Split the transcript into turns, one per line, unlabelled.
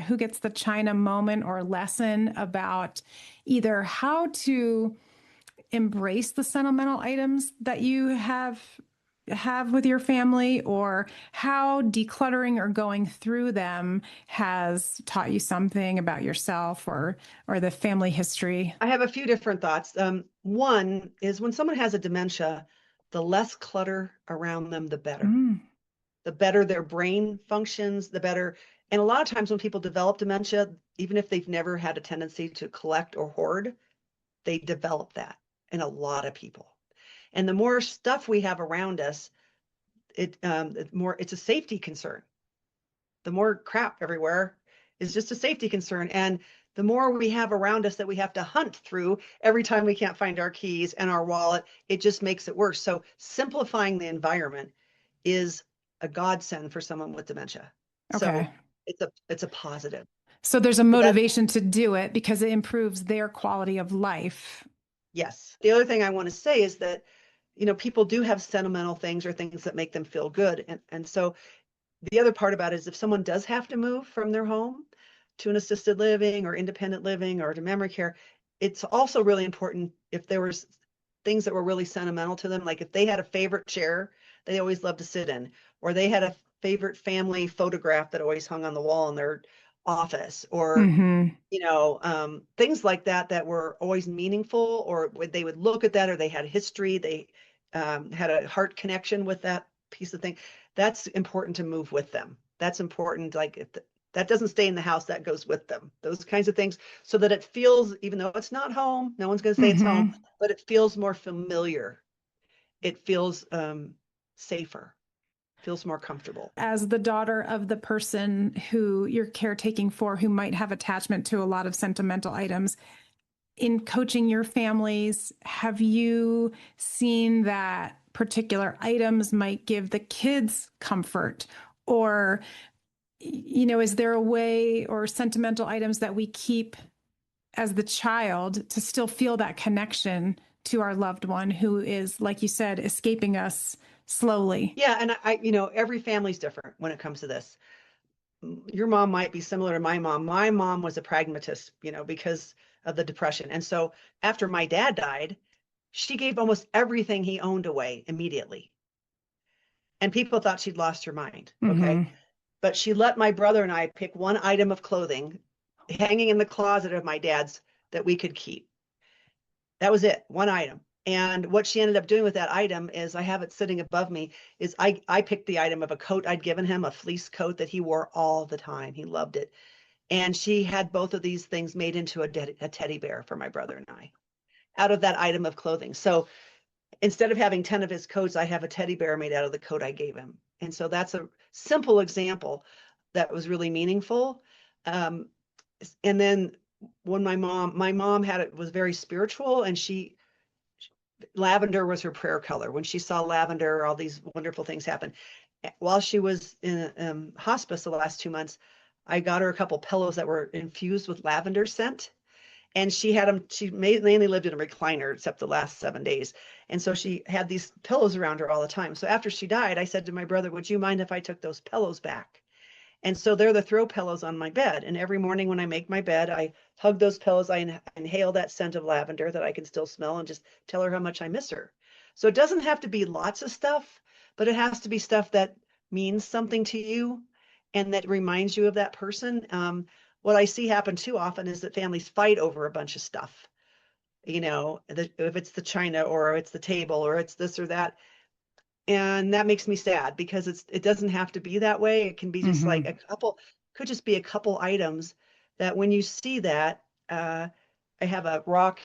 Who gets the China moment or lesson about either how to embrace the sentimental items that you have with your family, or how decluttering or going through them has taught you something about yourself or the family history?
I have a few different thoughts. One is when someone has a dementia, the less clutter around them, the better.
Mm,
The better their brain functions, the better. And a lot of times when people develop dementia, even if they've never had a tendency to collect or hoard, they develop that in a lot of people. And the more stuff we have around us, it's a safety concern. The more crap everywhere is just a safety concern. And the more we have around us that we have to hunt through every time we can't find our keys and our wallet, it just makes it worse. So simplifying the environment is a godsend for someone with dementia. So
okay.
it's a positive.
So there's a
So that
motivation to do it because it improves their quality of life.
yes. The other thing I want to say is that, people do have sentimental things or things that make them feel good. And so the other part about it is if someone does have to move from their home to an assisted living or independent living or to memory care, it's also really important if there was things that were really sentimental to them, like if they had a favorite chair they always loved to sit in, or they had a favorite family photograph that always hung on the wall in their office, or
Hmm.
things like that that were always meaningful, or they would look at that, or they had history, they had a heart connection with that piece of thing. That's important to move with them. That's important. Like if that doesn't stay in the house, that goes with them. Those kinds of things, so that it feels, even though it's not home, no one's going to say it's home,
Hmm.
but it feels more familiar. It feels safer, feels more comfortable.
As the daughter of the person who you're caretaking for, who might have attachment to a lot of sentimental items, in coaching your families, have you seen that particular items might give the kids comfort? Or, is there a way, or sentimental items that we keep as the child to still feel that connection to our loved one who is, like you said, escaping us slowly?
Yeah, and every family's different when it comes to this. Your mom might be similar to my mom. My mom was a pragmatist, because of the depression. And so after my dad died, she gave almost everything he owned away immediately. And people thought she'd lost her mind. Okay.
Hmm.
But she let my brother and I pick one item of clothing hanging in the closet of my dad's that we could keep. That was it, one item. And what she ended up doing with that item is, I have it sitting above me, is I picked the item of a coat I'd given him, a fleece coat that he wore all the time. He loved it. And she had both of these things made into a teddy bear for my brother and I out of that item of clothing. So instead of having 10 of his coats, I have a teddy bear made out of the coat I gave him. And so that's a simple example that was really meaningful. Um, and then when my mom had it, was very spiritual, and lavender was her prayer color. When she saw lavender, all these wonderful things happen. While she was in hospice the last 2 months, I got her a couple pillows that were infused with lavender scent. And she had them, she mainly lived in a recliner except the last 7 days. And so she had these pillows around her all the time. So after she died, I said to my brother, would you mind if I took those pillows back? And so they're the throw pillows on my bed. And every morning when I make my bed, I hug those pillows. I inhale that scent of lavender that I can still smell, and just tell her how much I miss her. So it doesn't have to be lots of stuff, but it has to be stuff that means something to you and that reminds you of that person. What I see happen too often is that families fight over a bunch of stuff. If it's the china, or it's the table, or it's this or that, and that makes me sad, because it doesn't have to be that way. It can be just like
Hmm.
could just be a couple items that when you see that, I have a rock